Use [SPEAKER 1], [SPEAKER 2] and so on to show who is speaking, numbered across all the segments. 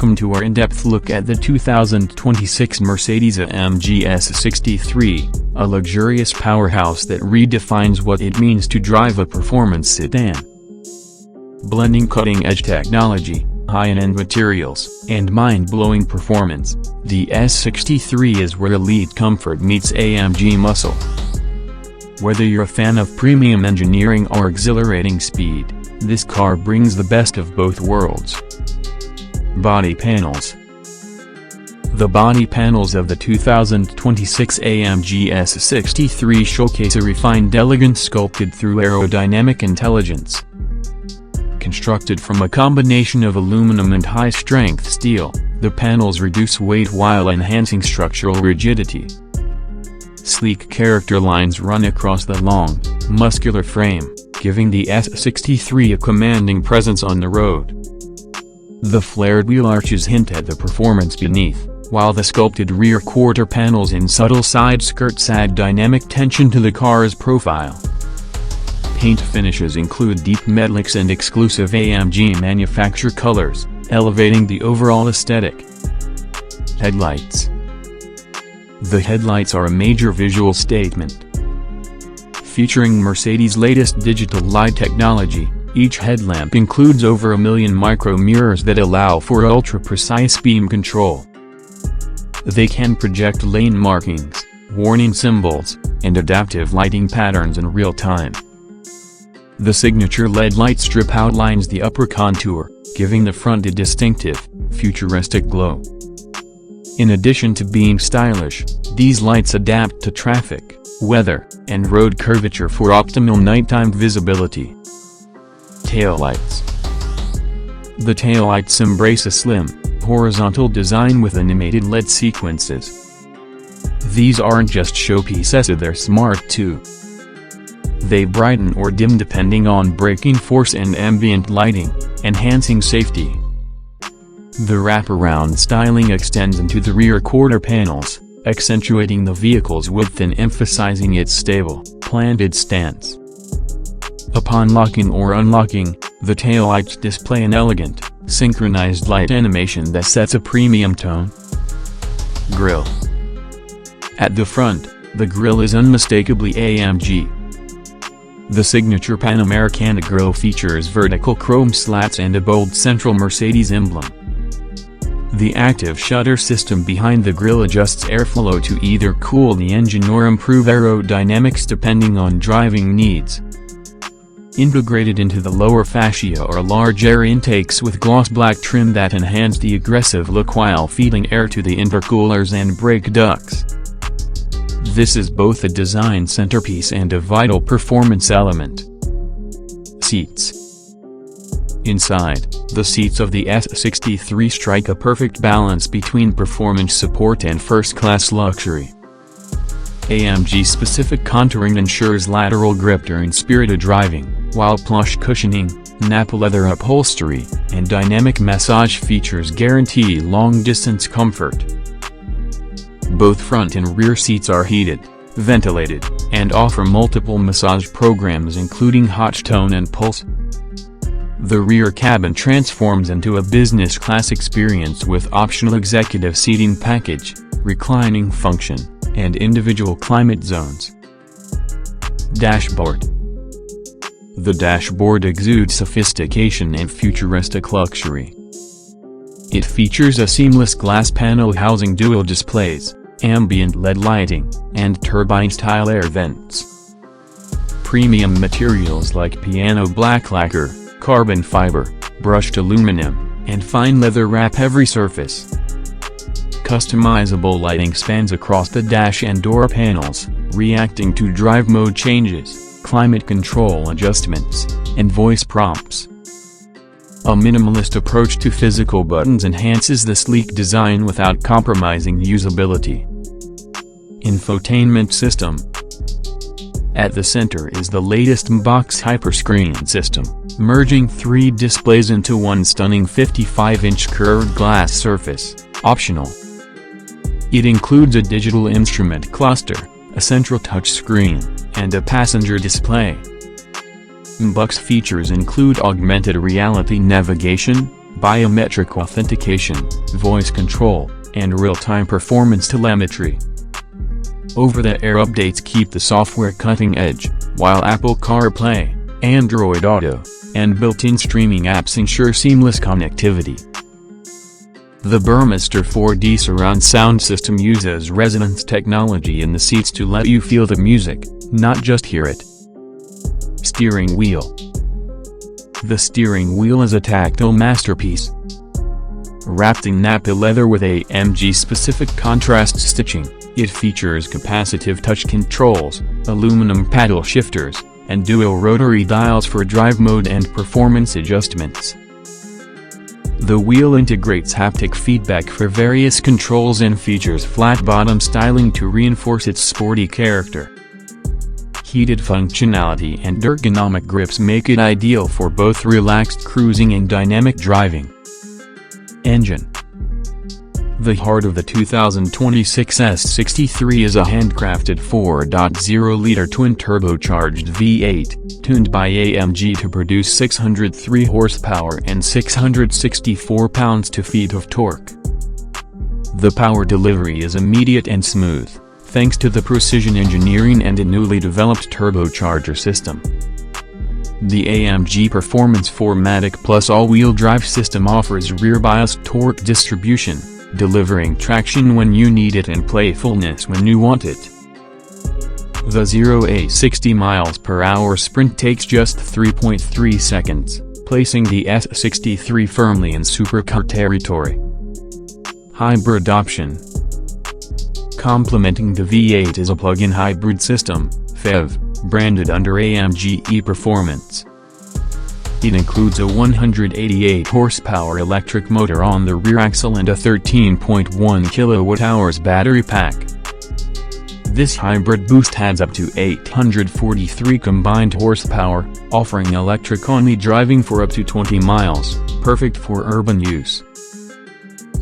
[SPEAKER 1] Welcome to our in-depth look at the 2026 Mercedes-AMG S63, a luxurious powerhouse that redefines what it means to drive a performance sedan. Blending cutting-edge technology, high-end materials, and mind-blowing performance, the S63 is where elite comfort meets AMG muscle. Whether you're a fan of premium engineering or exhilarating speed, this car brings the best of both worlds. Body panels. The body panels of the 2026 AMG S63 showcase a refined elegance sculpted through aerodynamic intelligence. Constructed from a combination of aluminum and high-strength steel, the panels reduce weight while enhancing structural rigidity. Sleek character lines run across the long, muscular frame, giving the S63 a commanding presence on the road. The flared wheel arches hint at the performance beneath, while the sculpted rear quarter panels and subtle side skirts add dynamic tension to the car's profile. Paint finishes include deep metallics and exclusive AMG manufacture colors, elevating the overall aesthetic. Headlights. The headlights are a major visual statement. Featuring Mercedes' latest digital light technology, each headlamp includes over 1 million micro mirrors that allow for ultra-precise beam control. They can project lane markings, warning symbols, and adaptive lighting patterns in real time. The signature LED light strip outlines the upper contour, giving the front a distinctive, futuristic glow. In addition to being stylish, these lights adapt to traffic, weather, and road curvature for optimal nighttime visibility. Taillights. The taillights embrace a slim, horizontal design with animated LED sequences. These aren't just showpieces, they're smart too. They brighten or dim depending on braking force and ambient lighting, enhancing safety. The wraparound styling extends into the rear quarter panels, accentuating the vehicle's width and emphasizing its stable, planted stance. Upon locking or unlocking, the taillights display an elegant, synchronized light animation that sets a premium tone. Grille. At the front, the grille is unmistakably AMG. The signature Panamericana grille features vertical chrome slats and a bold central Mercedes emblem. The active shutter system behind the grille adjusts airflow to either cool the engine or improve aerodynamics depending on driving needs. Integrated into the lower fascia are large air intakes with gloss black trim that enhance the aggressive look while feeding air to the intercoolers and brake ducts. This is both a design centerpiece and a vital performance element. Seats. Inside, the seats of the S63 strike a perfect balance between performance support and first-class luxury. AMG-specific contouring ensures lateral grip during spirited driving, while plush cushioning, Nappa leather upholstery, and dynamic massage features guarantee long-distance comfort. Both front and rear seats are heated, ventilated, and offer multiple massage programs including hot tone and pulse. The rear cabin transforms into a business-class experience with optional executive seating package, reclining function, and individual climate zones. Dashboard. The dashboard exudes sophistication and futuristic luxury. It features a seamless glass panel housing dual displays, ambient LED lighting, and turbine-style air vents. Premium materials like piano black lacquer, carbon fiber, brushed aluminum, and fine leather wrap every surface. Customizable lighting spans across the dash and door panels, reacting to drive mode changes, climate control adjustments, and voice prompts. A minimalist approach to physical buttons enhances the sleek design without compromising usability. Infotainment system. At the center is the latest MBUX Hyperscreen system, merging 3 displays into one stunning 55-inch curved glass surface, optional. It includes a digital instrument cluster, a central touchscreen, and a passenger display. MBUX features include augmented reality navigation, biometric authentication, voice control, and real-time performance telemetry. Over-the-air updates keep the software cutting edge, while Apple CarPlay, Android Auto, and built-in streaming apps ensure seamless connectivity. The Burmester 4D surround sound system uses resonance technology in the seats to let you feel the music, not just hear it. Steering wheel. The steering wheel is a tactile masterpiece. Wrapped in Napa leather with AMG-specific contrast stitching, it features capacitive touch controls, aluminum paddle shifters, and dual rotary dials for drive mode and performance adjustments. The wheel integrates haptic feedback for various controls and features flat bottom styling to reinforce its sporty character. Heated functionality and ergonomic grips make it ideal for both relaxed cruising and dynamic driving. Engine. The heart of the 2026 S63 is a handcrafted 4.0-liter twin-turbocharged V8, tuned by AMG to produce 603 horsepower and 664 pounds-feet of torque. The power delivery is immediate and smooth, thanks to the precision engineering and a newly developed turbocharger system. The AMG Performance 4MATIC Plus all-wheel drive system offers rear-biased torque distribution, delivering traction when you need it and playfulness when you want it. The 0-60 mph sprint takes just 3.3 seconds, placing the S63 firmly in supercar territory. Hybrid option. Complementing the V8 is a plug-in hybrid system, PHEV, branded under AMG e-Performance. It includes a 188 horsepower electric motor on the rear axle and a 13.1 kWh battery pack. This hybrid boost adds up to 843 combined horsepower, offering electric-only driving for up to 20 miles, perfect for urban use.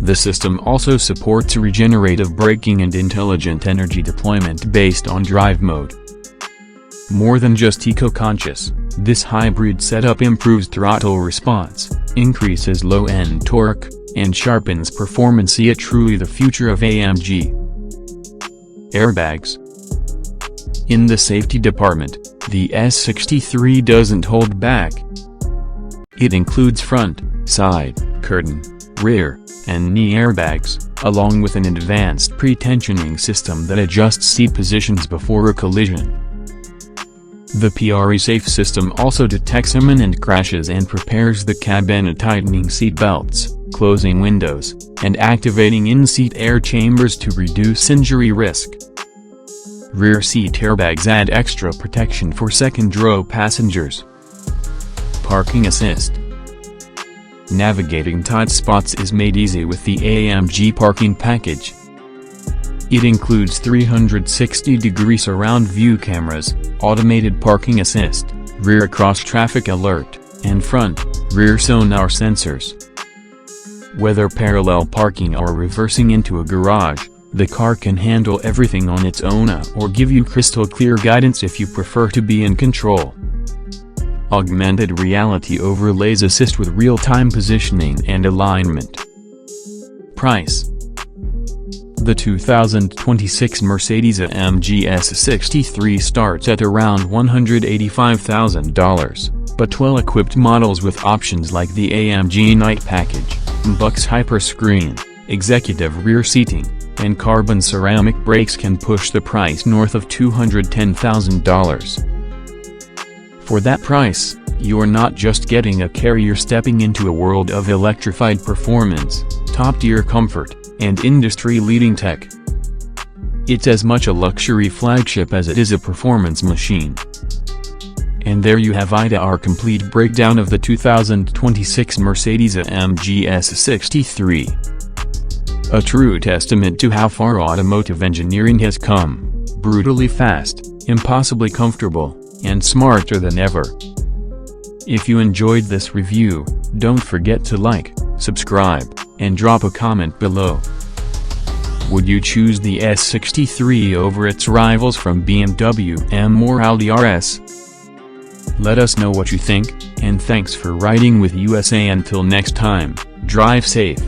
[SPEAKER 1] The system also supports regenerative braking and intelligent energy deployment based on drive mode. More than just eco-conscious, this hybrid setup improves throttle response, increases low-end torque, and sharpens performance. See it truly the future of AMG. Airbags. In the safety department, the S63 doesn't hold back. It includes front, side, curtain, rear, and knee airbags, along with an advanced pre-tensioning system that adjusts seat positions before a collision. The PRE-Safe system also detects imminent crashes and prepares the cabin, tightening seat belts, closing windows, and activating in-seat air chambers to reduce injury risk. Rear seat airbags add extra protection for second-row passengers. Parking assist. Navigating tight spots is made easy with the AMG parking package. It includes 360-degree surround view cameras, automated parking assist, rear cross-traffic alert, and front, rear sonar sensors. Whether parallel parking or reversing into a garage, the car can handle everything on its own or give you crystal-clear guidance if you prefer to be in control. Augmented reality overlays assist with real-time positioning and alignment. Price. The 2026 Mercedes-AMG S63 starts at around $185,000, but well-equipped models with options like the AMG Night Package, MBUX Hyperscreen, executive rear seating, and carbon ceramic brakes can push the price north of $210,000. For that price, you're not just getting a car, you're stepping into a world of electrified performance, top-tier comfort, and industry-leading tech. It's as much a luxury flagship as it is a performance machine. And there you have it, our complete breakdown of the 2026 Mercedes-AMG S63. A true testament to how far automotive engineering has come, brutally fast, impossibly comfortable, and smarter than ever. If you enjoyed this review, don't forget to like, subscribe, and drop a comment below. Would you choose the S63 over its rivals from BMW, M or Audi RS? Let us know what you think, and thanks for riding with USA. Until next time, drive safe.